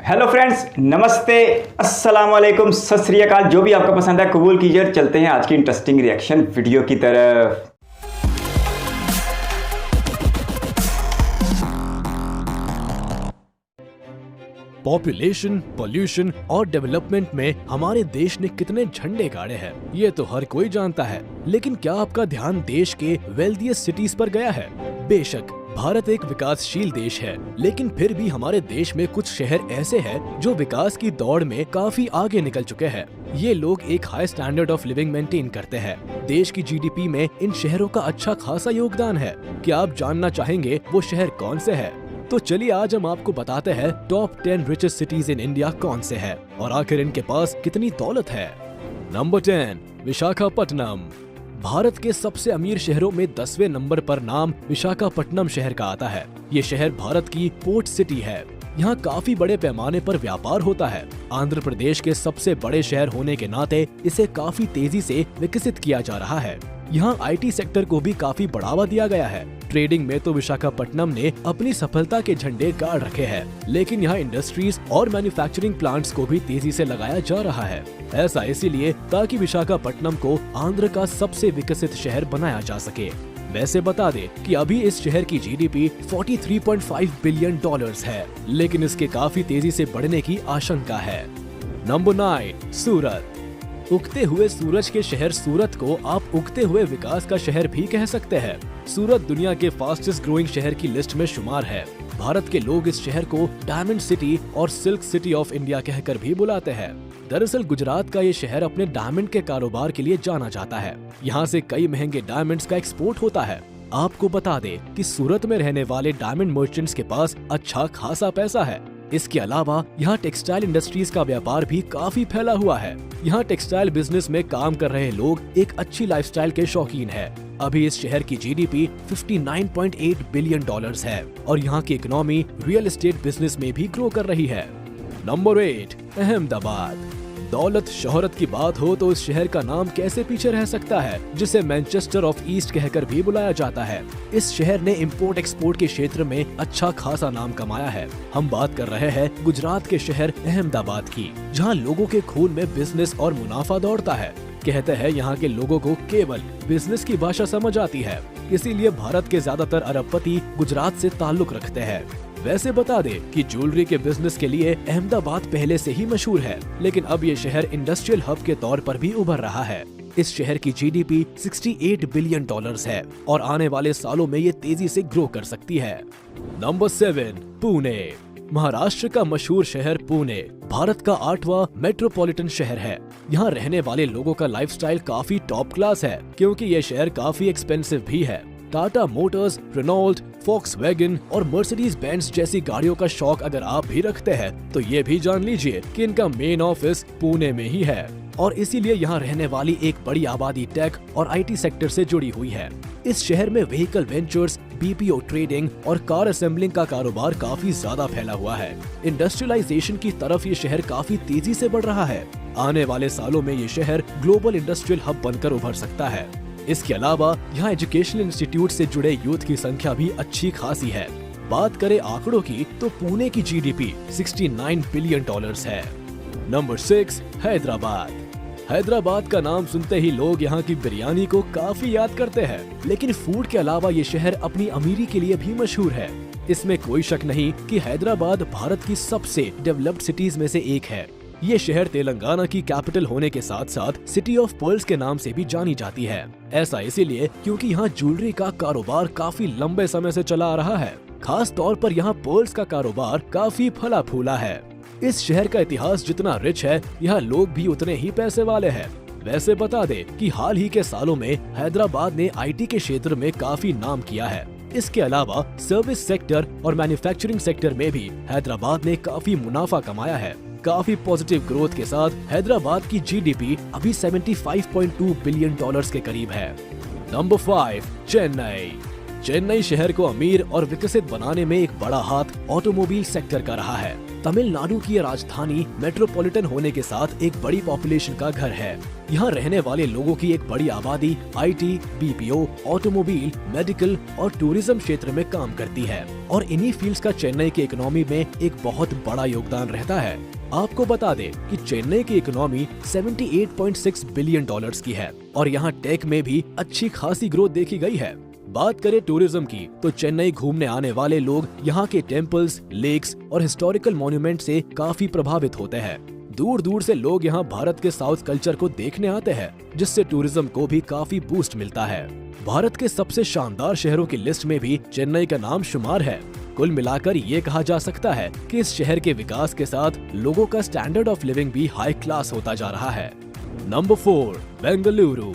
Hello friends, नमस्ते, अस्सलाम वालेकुम, सत श्री अकाल। जो भी आपको पसंद है कबूल कीजिए। चलते हैं आज की इंटरेस्टिंग रिएक्शन वीडियो की तरफ। पॉपुलेशन, पोल्यूशन और डेवलपमेंट में हमारे देश ने कितने झंडे गाड़े हैं ये तो हर कोई जानता है, लेकिन क्या आपका ध्यान देश के वेल्थिएस्ट सिटीज पर गया है? बेशक भारत एक विकासशील देश है, लेकिन फिर भी हमारे देश में कुछ शहर ऐसे हैं जो विकास की दौड़ में काफी आगे निकल चुके हैं। ये लोग एक high standard of living maintain करते हैं। देश की जीडीपी में इन शहरों का अच्छा खासा योगदान है। क्या आप जानना चाहेंगे वो शहर कौन से है? तो चलिए आज हम आपको बताते हैं top 10 richest cities in India कौन से हैं और आखिर इनके पास कितनी दौलत है। नंबर 10, विशाखापट्टनम। भारत के सबसे अमीर शहरों में 10वें नंबर पर नाम विशाखापट्टनम शहर का आता है। ये शहर भारत की पोर्ट सिटी है। यहाँ काफी बड़े पैमाने पर व्यापार होता है। आंध्र प्रदेश के सबसे बड़े शहर होने के नाते इसे काफी तेजी से विकसित किया जा रहा है। यहाँ आईटी सेक्टर को भी काफी बढ़ावा दिया गया है। ट्रेडिंग में तो विशाखापट्टनम ने अपनी सफलता के झंडे गाड़ रखे हैं, लेकिन यहाँ इंडस्ट्रीज और मैन्युफैक्चरिंग प्लांट्स को भी तेजी से लगाया जा रहा है। ऐसा इसीलिए ताकि विशाखापट्टनम को आंध्र का सबसे विकसित शहर बनाया जा सके। वैसे बता दे कि अभी इस शहर की जीडीपी 43.5 बिलियन डॉलर्स है, लेकिन इसके काफी तेजी से बढ़ने की आशंका है। नंबर 9, सूरत। उगते हुए सूरज के शहर सूरत को आप उगते हुए विकास का शहर भी कह सकते हैं। सूरत दुनिया के फास्टेस्ट ग्रोइंग शहर की लिस्ट में शुमार है। भारत के लोग इस शहर को डायमंड सिटी और सिल्क सिटी ऑफ इंडिया कहकर भी बुलाते हैं। दरअसल गुजरात का ये शहर अपने डायमंड के कारोबार के लिए जाना जाता है। यहाँ से कई महंगे डायमंड्स का एक्सपोर्ट होता है। आपको बता दे कि सूरत में रहने वाले डायमंड मर्चेंट्स के पास अच्छा खासा पैसा है। इसके अलावा यहाँ टेक्सटाइल इंडस्ट्रीज का व्यापार भी काफी फैला हुआ है। यहाँ टेक्सटाइल बिजनेस में काम कर रहे लोग एक अच्छी लाइफस्टाइल के शौकीन हैं। अभी इस शहर की जीडीपी 59.8 बिलियन डॉलर्स है और यहाँ की इकोनॉमी रियल एस्टेट बिजनेस में भी ग्रो कर रही है। नंबर 8, अहमदाबाद। दौलत शोहरत की बात हो तो इस शहर का नाम कैसे पीछे रह सकता है, जिसे मैनचेस्टर ऑफ ईस्ट कहकर भी बुलाया जाता है। इस शहर ने इंपोर्ट एक्सपोर्ट के क्षेत्र में अच्छा खासा नाम कमाया है। हम बात कर रहे हैं गुजरात के शहर अहमदाबाद की, जहां लोगों के खून में बिजनेस और मुनाफा दौड़ता है। कहते हैं यहाँ के लोगों को केवल बिजनेस की भाषा समझ आती है, इसीलिए भारत के ज्यादातर अरबपति गुजरात से ताल्लुक रखते हैं। वैसे बता दे कि ज्वेलरी के बिजनेस के लिए अहमदाबाद पहले से ही मशहूर है, लेकिन अब ये शहर इंडस्ट्रियल हब के तौर पर भी उभर रहा है। इस शहर की जीडीपी 68 बिलियन डॉलर्स है और आने वाले सालों में ये तेजी से ग्रो कर सकती है। नंबर 7, पुणे। महाराष्ट्र का मशहूर शहर पुणे भारत का 8वां मेट्रोपॉलिटन शहर है। यहाँ रहने वाले लोगों का लाइफस्टाइल काफी टॉप क्लास है, क्योंकि ये शहर काफी एक्सपेंसिव भी है। टाटा मोटर्स, रेनॉल्ट, फॉक्सवैगन और मर्सिडीज बेंज जैसी गाड़ियों का शौक अगर आप भी रखते हैं तो ये भी जान लीजिए कि इनका मेन ऑफिस पुणे में ही है और इसीलिए यहाँ रहने वाली एक बड़ी आबादी टेक और आईटी सेक्टर से जुड़ी हुई है। इस शहर में व्हीकल वेंचर्स, बीपीओ ट्रेडिंग और कार असेंबलिंग का कारोबार काफी ज्यादा फैला हुआ है। इंडस्ट्रियलाइजेशन की तरफ ये शहर काफी तेजी से बढ़ रहा है। आने वाले सालों में ये शहर ग्लोबल इंडस्ट्रियल हब बनकर उभर सकता है। इसके अलावा यहाँ एजुकेशनल इंस्टीट्यूट से जुड़े यूथ की संख्या भी अच्छी खासी है। बात करें आंकड़ों की तो पुणे की जीडीपी 69 बिलियन डॉलर्स है। नंबर 6, हैदराबाद। हैदराबाद का नाम सुनते ही लोग यहाँ की बिरयानी को काफी याद करते हैं, लेकिन फूड के अलावा ये शहर अपनी अमीरी के लिए भी मशहूर है। इसमें कोई शक नहीं कि हैदराबाद भारत की सबसे डेवलप्ड सिटीज में से एक है। ये शहर तेलंगाना की कैपिटल होने के साथ साथ सिटी ऑफ पर्ल्स के नाम से भी जानी जाती है। ऐसा इसीलिए क्योंकि यहाँ ज्वेलरी का कारोबार काफी लंबे समय से चला आ रहा है। खास तौर पर यहाँ पर्ल्स का कारोबार काफी फला फूला है। इस शहर का इतिहास जितना रिच है, यहाँ लोग भी उतने ही पैसे वाले हैं। वैसे बता दे कि हाल ही के सालों में हैदराबाद ने आईटी के क्षेत्र में काफी नाम किया है। इसके अलावा सर्विस सेक्टर और मैन्युफैक्चरिंग सेक्टर में भी हैदराबाद ने काफी मुनाफा कमाया है। काफी पॉजिटिव ग्रोथ के साथ हैदराबाद की जीडीपी अभी 75.2 बिलियन डॉलर्स के करीब है। नंबर 5, चेन्नई। चेन्नई शहर को अमीर और विकसित बनाने में एक बड़ा हाथ ऑटोमोबाइल सेक्टर का रहा है। तमिलनाडु की ये राजधानी मेट्रोपॉलिटन होने के साथ एक बड़ी पॉपुलेशन का घर है। यहाँ रहने वाले लोगों की एक बड़ी आबादी आईटी, बीपीओ, ऑटोमोबाइल, मेडिकल और टूरिज्म क्षेत्र में काम करती है और इन्हीं फील्ड्स का चेन्नई की इकोनॉमी में एक बहुत बड़ा योगदान रहता है। आपको बता दें कि चेन्नई की इकोनॉमी 78.6 बिलियन डॉलर्स की है और यहाँ टेक में भी अच्छी खासी ग्रोथ देखी गई है। बात करें टूरिज्म की तो चेन्नई घूमने आने वाले लोग यहाँ के टेम्पल्स, लेक्स और हिस्टोरिकल मॉन्यूमेंट से काफी प्रभावित होते हैं। दूर दूर से लोग यहाँ भारत के साउथ कल्चर को देखने आते हैं, जिससे टूरिज्म को भी काफी बूस्ट मिलता है। भारत के सबसे शानदार शहरों की लिस्ट में भी चेन्नई का नाम शुमार है। कुल मिलाकर ये कहा जा सकता है कि इस शहर के विकास के साथ लोगों का स्टैंडर्ड ऑफ लिविंग भी हाई क्लास होता जा रहा है। नंबर 4, बेंगलुरु।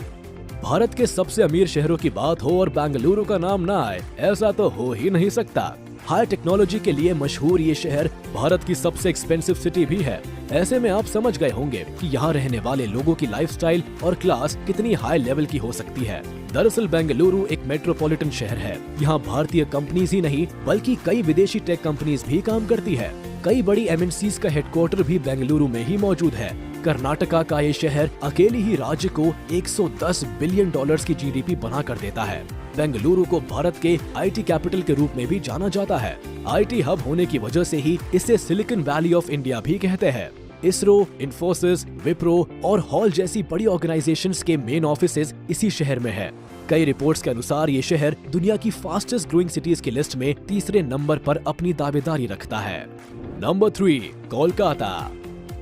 भारत के सबसे अमीर शहरों की बात हो और बेंगलुरु का नाम ना आए, ऐसा तो हो ही नहीं सकता। हाई टेक्नोलॉजी के लिए मशहूर ये शहर भारत की सबसे एक्सपेंसिव सिटी भी है। ऐसे में आप समझ गए होंगे कि यहाँ रहने वाले लोगों की लाइफस्टाइल और क्लास कितनी हाई लेवल की हो सकती है। दरअसल बेंगलुरु एक मेट्रोपॉलिटन शहर है। यहाँ भारतीय कंपनीज ही नहीं बल्कि कई विदेशी टेक कंपनीज भी काम करती है। कई बड़ी एमएनसीज का हेडक्वार्टर भी बेंगलुरु में ही मौजूद है। कर्नाटका का ये शहर अकेले ही राज्य को 110 बिलियन डॉलर्स की जीडीपी बना कर देता है। बेंगलुरु को भारत के आईटी कैपिटल के रूप में भी जाना जाता है। आईटी हब होने की वजह से ही इसे सिलिकॉन वैली ऑफ इंडिया भी कहते हैं। इसरो, इन्फोसिस, विप्रो और हॉल जैसी बड़ी ऑर्गेनाइजेशंस के मेन ऑफिसेज इसी शहर में है। कई रिपोर्ट्स के अनुसार ये शहर दुनिया की फास्टेस्ट ग्रोइंग सिटीज की लिस्ट में तीसरे नंबर पर अपनी दावेदारी रखता है। नंबर 3, कोलकाता।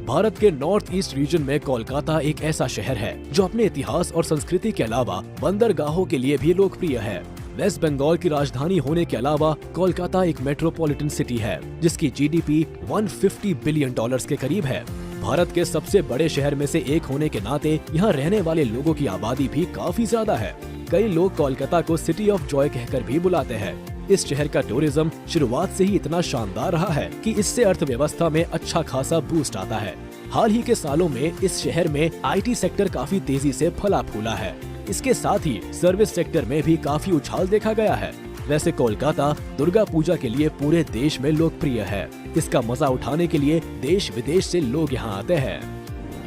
भारत के नॉर्थ ईस्ट रीजन में कोलकाता एक ऐसा शहर है जो अपने इतिहास और संस्कृति के अलावा बंदरगाहों के लिए भी लोकप्रिय है। वेस्ट बंगाल की राजधानी होने के अलावा कोलकाता एक मेट्रोपॉलिटन सिटी है जिसकी जीडीपी 150 बिलियन डॉलर्स के करीब है। भारत के सबसे बड़े शहर में से एक होने के नाते यहाँ रहने वाले लोगों की आबादी भी काफी ज्यादा है। कई लोग कोलकाता को सिटी ऑफ जॉय कहकर भी बुलाते हैं। इस शहर का टूरिज्म शुरुआत से ही इतना शानदार रहा है कि इससे अर्थव्यवस्था में अच्छा खासा बूस्ट आता है। हाल ही के सालों में इस शहर में आईटी सेक्टर काफी तेजी से फला फूला है। इसके साथ ही सर्विस सेक्टर में भी काफी उछाल देखा गया है। वैसे कोलकाता दुर्गा पूजा के लिए पूरे देश में लोकप्रिय है। इसका मजा उठाने के लिए देश विदेश से लोग यहाँ आते हैं।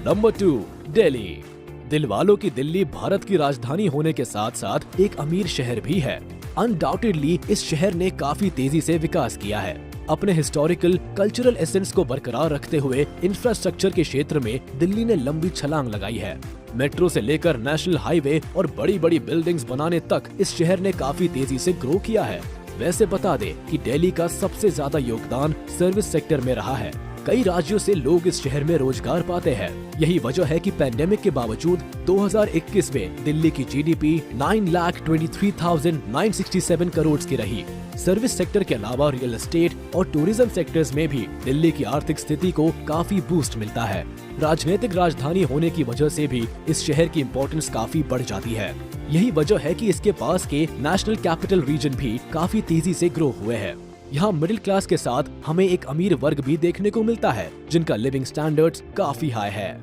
नंबर 2, दिल्ली। दिलवालों की दिल्ली भारत की राजधानी होने के साथ साथ एक अमीर शहर भी है। अनडाउटेडली इस शहर ने काफी तेजी से विकास किया है। अपने हिस्टोरिकल कल्चरल एसेंस को बरकरार रखते हुए इंफ्रास्ट्रक्चर के क्षेत्र में दिल्ली ने लंबी छलांग लगाई है। मेट्रो से लेकर नेशनल हाईवे और बड़ी बड़ी बिल्डिंग्स बनाने तक इस शहर ने काफी तेजी से ग्रो किया है। वैसे बता दें कि दिल्ली का सबसे ज्यादा योगदान सर्विस सेक्टर में रहा है। कई राज्यों से लोग इस शहर में रोजगार पाते हैं। यही वजह है कि पैंडेमिक के बावजूद 2021 में दिल्ली की जीडीपी 9,23,967 करोड़ की रही। सर्विस सेक्टर के अलावा रियल एस्टेट और टूरिज्म सेक्टर्स में भी दिल्ली की आर्थिक स्थिति को काफी बूस्ट मिलता है। राजनीतिक राजधानी होने की वजह से भी इस शहर की इम्पोर्टेंस काफी बढ़ जाती है। यही वजह है कि इसके पास के नेशनल कैपिटल रीजन भी काफी तेजी से ग्रो हुए हैं। यहाँ मिडिल क्लास के साथ हमें एक अमीर वर्ग भी देखने को मिलता है जिनका लिविंग स्टैंडर्ड्स काफी हाई है।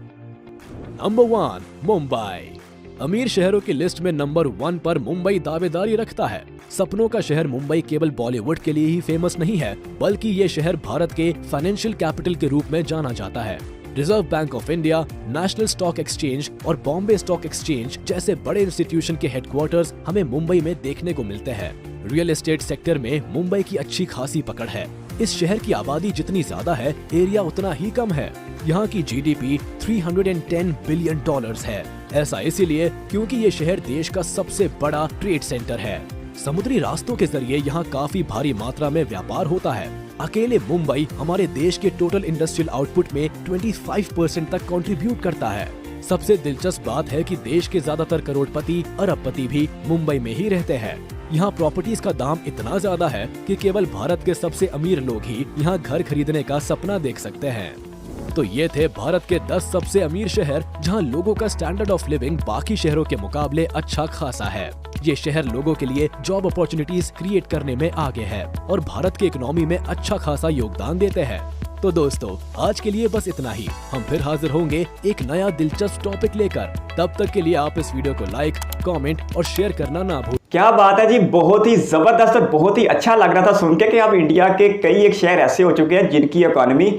नंबर 1, मुंबई। अमीर शहरों की लिस्ट में नंबर 1 पर मुंबई दावेदारी रखता है। सपनों का शहर मुंबई केवल बॉलीवुड के लिए ही फेमस नहीं है, बल्कि ये शहर भारत के फाइनेंशियल कैपिटल के रूप में जाना जाता है। Reserve bank of India, national stock exchange और बॉम्बे स्टॉक एक्सचेंज जैसे बड़े इंस्टीट्यूशन के हेडक्वार्टर्स हमें मुंबई में देखने को मिलते हैं। रियल एस्टेट सेक्टर में मुंबई की अच्छी खासी पकड़ है। इस शहर की आबादी जितनी ज्यादा है, एरिया उतना ही कम है। यहाँ की जीडीपी 310 बिलियन डॉलर्स है। ऐसा इसीलिए क्योंकि ये शहर देश का सबसे बड़ा ट्रेड सेंटर है। समुद्री रास्तों के जरिए यहाँ काफी भारी मात्रा में व्यापार होता है। अकेले मुंबई हमारे देश के टोटल इंडस्ट्रियल आउटपुट में 25% तक कंट्रीब्यूट करता है। सबसे दिलचस्प बात है कि देश के ज्यादातर करोड़पति, अरबपति भी मुंबई में ही रहते हैं। यहाँ प्रॉपर्टीज का दाम इतना ज्यादा है कि केवल भारत के सबसे अमीर लोग ही यहाँ घर खरीदने का सपना देख सकते हैं। तो ये थे भारत के 10 सबसे अमीर शहर जहाँ लोगों का स्टैंडर्ड ऑफ लिविंग बाकी शहरों के मुकाबले अच्छा खासा है। ये शहर लोगों के लिए जॉब अपॉर्चुनिटीज क्रिएट करने में आगे है और भारत के इकोनॉमी में अच्छा खासा योगदान देते हैं। तो दोस्तों, आज के लिए बस इतना ही। हम फिर हाजिर होंगे एक नया दिलचस्प टॉपिक लेकर। तब तक के लिए आप इस वीडियो को लाइक, कमेंट और शेयर करना ना भूलें। क्या बात है जी, बहुत ही ज़बरदस्त और बहुत ही अच्छा लग रहा था सुन के कि अब इंडिया के कई एक शहर ऐसे हो चुके हैं जिनकी इकोनॉमी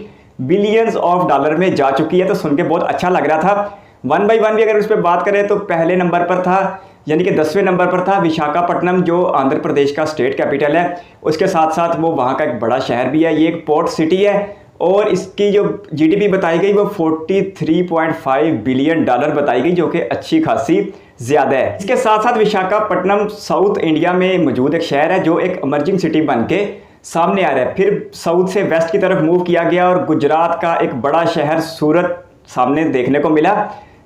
बिलियंस ऑफ डॉलर में जा चुकी है। तो सुन के बहुत अच्छा लग रहा था। वन बाई वन भी अगर उस पर बात करें तो पहले नंबर पर था, यानी कि 10वें नंबर पर था विशाखापट्टनम, जो आंध्र प्रदेश का स्टेट कैपिटल है। उसके साथ साथ वो वहाँ का एक बड़ा शहर भी है। ये एक पोर्ट सिटी है और इसकी जो जीडीपी बताई गई वो 43.5 बिलियन डॉलर बताई गई, जो कि अच्छी खासी ज़्यादा है। इसके साथ साथ विशाखापट्टनम साउथ इंडिया में मौजूद एक शहर है जो एक इमर्जिंग सिटी बन के सामने आ रहा है। फिर साउथ से वेस्ट की तरफ मूव किया गया और गुजरात का एक बड़ा शहर सूरत सामने देखने को मिला।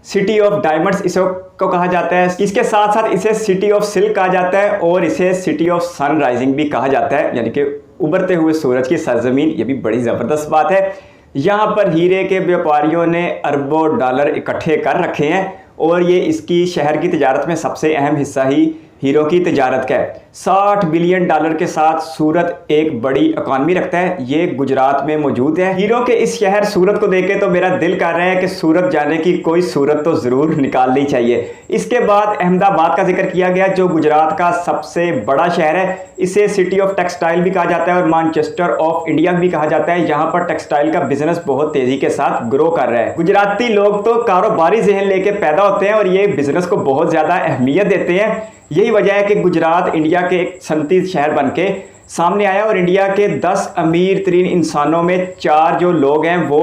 सिटी ऑफ डायमंड्स इसको कहा जाता है। इसके साथ साथ इसे सिटी ऑफ सिल्क कहा जाता है और इसे सिटी ऑफ सनराइजिंग भी कहा जाता है, यानी कि उभरते हुए सूरज की सरजमीन। ये भी बड़ी ज़बरदस्त बात है। यहाँ पर हीरे के व्यापारियों ने अरबों डॉलर इकट्ठे कर रखे हैं और ये इसकी शहर की तिजारत में सबसे अहम हिस्सा ही हीरो की तिजारत का है। 60 बिलियन डॉलर के साथ सूरत एक बड़ी इकॉनमी रखता है। ये गुजरात में मौजूद है। हीरो के इस शहर सूरत को देखे तो मेरा दिल कर रहा है कि सूरत जाने की कोई सूरत तो ज़रूर निकालनी चाहिए। इसके बाद अहमदाबाद का जिक्र किया गया, जो गुजरात का सबसे बड़ा शहर है। इसे सिटी ऑफ टेक्सटाइल भी कहा जाता है और मैनचेस्टर ऑफ इंडिया भी कहा जाता है। यहाँ पर टेक्सटाइल का बिजनेस बहुत तेज़ी के साथ ग्रो कर रहा है। गुजराती लोग तो कारोबारी जहन लेके पैदा होते हैं और ये बिजनेस को बहुत ज़्यादा अहमियत देते हैं। यही वजह है कि गुजरात इंडिया के एक सनती शहर बन के सामने आया और इंडिया के 10 अमीर तरीन इंसानों में 4 जो लोग हैं वो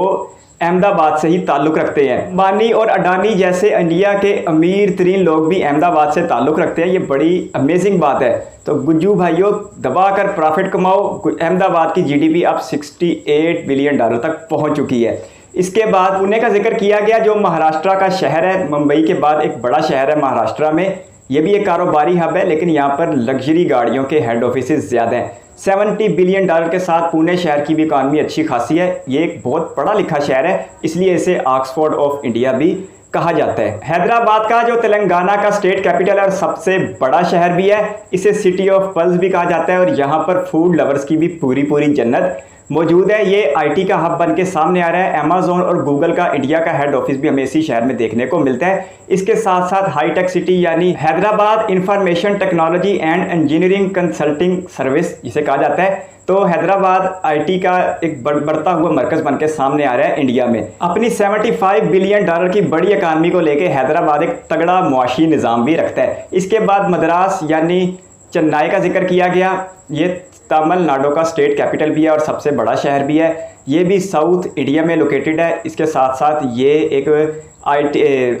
अहमदाबाद से ही ताल्लुक़ रखते हैं। अंबानी और अडानी जैसे इंडिया के अमीर तरीन लोग भी अहमदाबाद से ताल्लुक़ रखते हैं। ये बड़ी अमेजिंग बात है। तो गुज्जू भाइयों, दबा कर प्रॉफिट कमाओ। अहमदाबाद की जीडीपी अब 68 बिलियन डॉलर तक पहुँच चुकी है। इसके बाद पुणे का जिक्र किया गया, जो महाराष्ट्र का शहर है। मुंबई के बाद एक बड़ा शहर है महाराष्ट्र में। ये भी एक कारोबारी हब है, लेकिन यहाँ पर लग्जरी गाड़ियों के हेड ऑफिसेज ज़्यादा हैं। 70 बिलियन डॉलर के साथ पुणे शहर की भी इकॉनमी अच्छी खासी है। ये एक बहुत पढ़ा लिखा शहर है, इसलिए इसे ऑक्सफोर्ड ऑफ इंडिया भी कहा जाता है। हैदराबाद का जो तेलंगाना का स्टेट कैपिटल है और सबसे बड़ा शहर भी है, इसे सिटी ऑफ पर्ल्स भी कहा जाता है और यहाँ पर फूड लवर्स की भी पूरी जन्नत मौजूद है। ये आईटी का हब बन के सामने आ रहा है। अमेज़न और गूगल का इंडिया का हेड ऑफिस भी हमें इसी शहर में देखने को मिलता है। इसके साथ साथ हाईटेक सिटी यानी Hyderabad information technology and engineering consulting service जिसे कहा जाता है, तो हैदराबाद आईटी का एक बढ़ता हुआ मरकज बन के सामने आ रहा है इंडिया में। अपनी 75 बिलियन डॉलर की बड़ी इकानमी को लेकर हैदराबाद एक तगड़ा मुआशी निज़ाम भी रखता है। इसके बाद मद्रास यानी चेन्नई का जिक्र किया गया। ये तमिलनाडु का स्टेट कैपिटल भी है और सबसे बड़ा शहर भी है। ये भी साउथ इंडिया में लोकेटेड है। इसके साथ साथ ये एक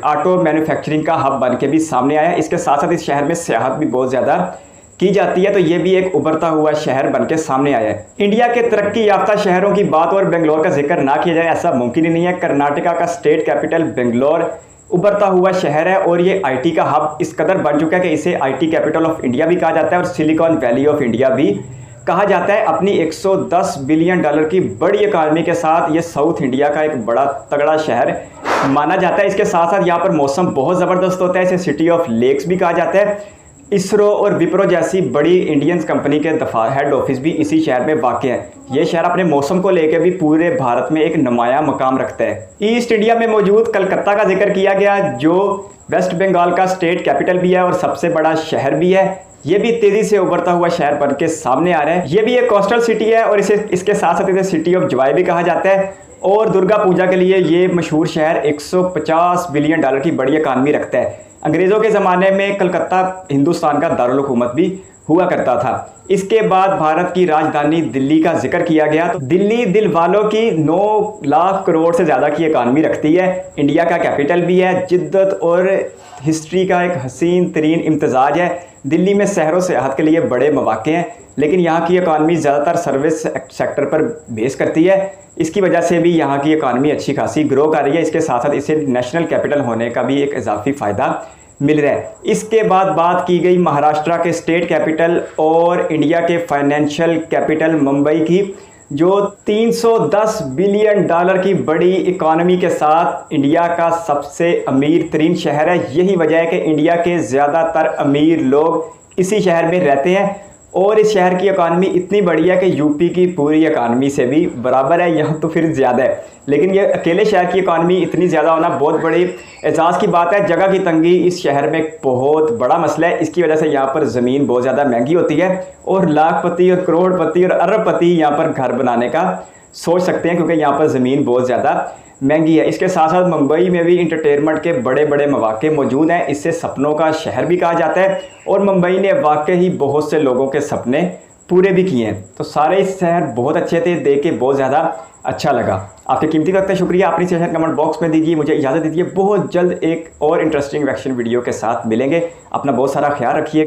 ऑटो मैन्युफैक्चरिंग का हब बन के भी सामने आया है। इसके साथ साथ इस शहर में सियाहत भी बहुत ज़्यादा की जाती है, तो ये भी एक उभरता हुआ शहर बन के सामने आया है। इंडिया के तरक्की याफ्ता शहरों की बात और बेंगलोर का जिक्र ना किया जाए ऐसा मुमकिन ही नहीं है। कर्नाटका का स्टेट कैपिटल बेंगलोर उभरता हुआ शहर है और ये आईटी का हब इस कदर बन चुका है कि इसे आईटी कैपिटल ऑफ इंडिया भी कहा जाता है और सिलिकॉन वैली ऑफ इंडिया भी कहा जाता है। अपनी 110 बिलियन डॉलर की बड़ी इकानमी के साथ ये साउथ इंडिया का एक बड़ा तगड़ा शहर माना जाता है। इसके साथ साथ यहाँ पर मौसम बहुत ज़बरदस्त होता है। इसे सिटी ऑफ लेक्स भी कहा जाता है। इसरो और विप्रो जैसी बड़ी इंडियन कंपनी के हेड ऑफिस भी इसी शहर में वाक़ है। ये शहर अपने मौसम को लेकर भी पूरे भारत में एक नुमायां मकाम रखता है। ईस्ट इंडिया में मौजूद कलकत्ता का जिक्र किया गया, जो वेस्ट बंगाल का स्टेट कैपिटल भी है और सबसे बड़ा शहर भी है। ये भी तेज़ी से उभरता हुआ शहर बन के सामने आ रहा है। ये भी एक कोस्टल सिटी है और इसके साथ साथ इसे सिटी ऑफ जॉय भी कहा जाता है। और दुर्गा पूजा के लिए ये मशहूर शहर 150 बिलियन डॉलर की बड़ी इकानमी रखता है। अंग्रेज़ों के ज़माने में कलकत्ता हिंदुस्तान का दारुल हुकूमत भी हुआ करता था। इसके बाद भारत की राजधानी दिल्ली का जिक्र किया गया, तो दिल्ली दिल वालों की 9 लाख करोड़ से ज़्यादा की इकानमी रखती है। इंडिया का कैपिटल भी है। जिद्दत और हिस्ट्री का एक हसीन तरीन इम्तजाज है। दिल्ली में शहरों सियाहत के लिए बड़े मौके हैं, लेकिन यहाँ की इकानमी ज़्यादातर सर्विस सेक्टर पर बेस करती है। इसकी वजह से भी यहाँ की इकानमी अच्छी खासी ग्रो कर रही है। इसके साथ साथ इसे नेशनल कैपिटल होने का भी एक इजाफी फ़ायदा मिल रहा है। इसके बाद बात की गई महाराष्ट्र के स्टेट कैपिटल और इंडिया के फाइनेंशियल कैपिटल मुंबई की, जो 310 बिलियन डॉलर की बड़ी इकॉनमी के साथ इंडिया का सबसे अमीर तरीन शहर है। यही वजह है कि इंडिया के ज़्यादातर अमीर लोग इसी शहर में रहते हैं और इस शहर की इकानमी इतनी बड़ी है कि यूपी की पूरी इकानमी से भी बराबर है, यहाँ तो फिर ज़्यादा है। लेकिन ये अकेले शहर की इकानमी इतनी ज़्यादा होना बहुत बड़ी एजाज़ की बात है। जगह की तंगी इस शहर में एक बहुत बड़ा मसला है। इसकी वजह से यहाँ पर ज़मीन बहुत ज़्यादा महंगी होती है और लाखपति और करोड़पति और अरबपति यहाँ पर घर बनाने का सोच सकते हैं, क्योंकि यहाँ पर ज़मीन बहुत ज़्यादा महंगी है। इसके साथ साथ मुंबई में भी इंटरटेनमेंट के बड़े बड़े मौके मौजूद हैं। इससे सपनों का शहर भी कहा जाता है और मुंबई ने वाकई ही बहुत से लोगों के सपने पूरे भी किए हैं। तो सारे शहर बहुत अच्छे थे, देख के बहुत ज़्यादा अच्छा लगा। आपके कीमती वक्त का शुक्रिया। अपनी सजेशन कमेंट बॉक्स में दीजिए। मुझे इजाज़त दीजिए। बहुत जल्द एक और इंटरेस्टिंग एक्शन वीडियो के साथ मिलेंगे। अपना बहुत सारा ख्याल रखिए।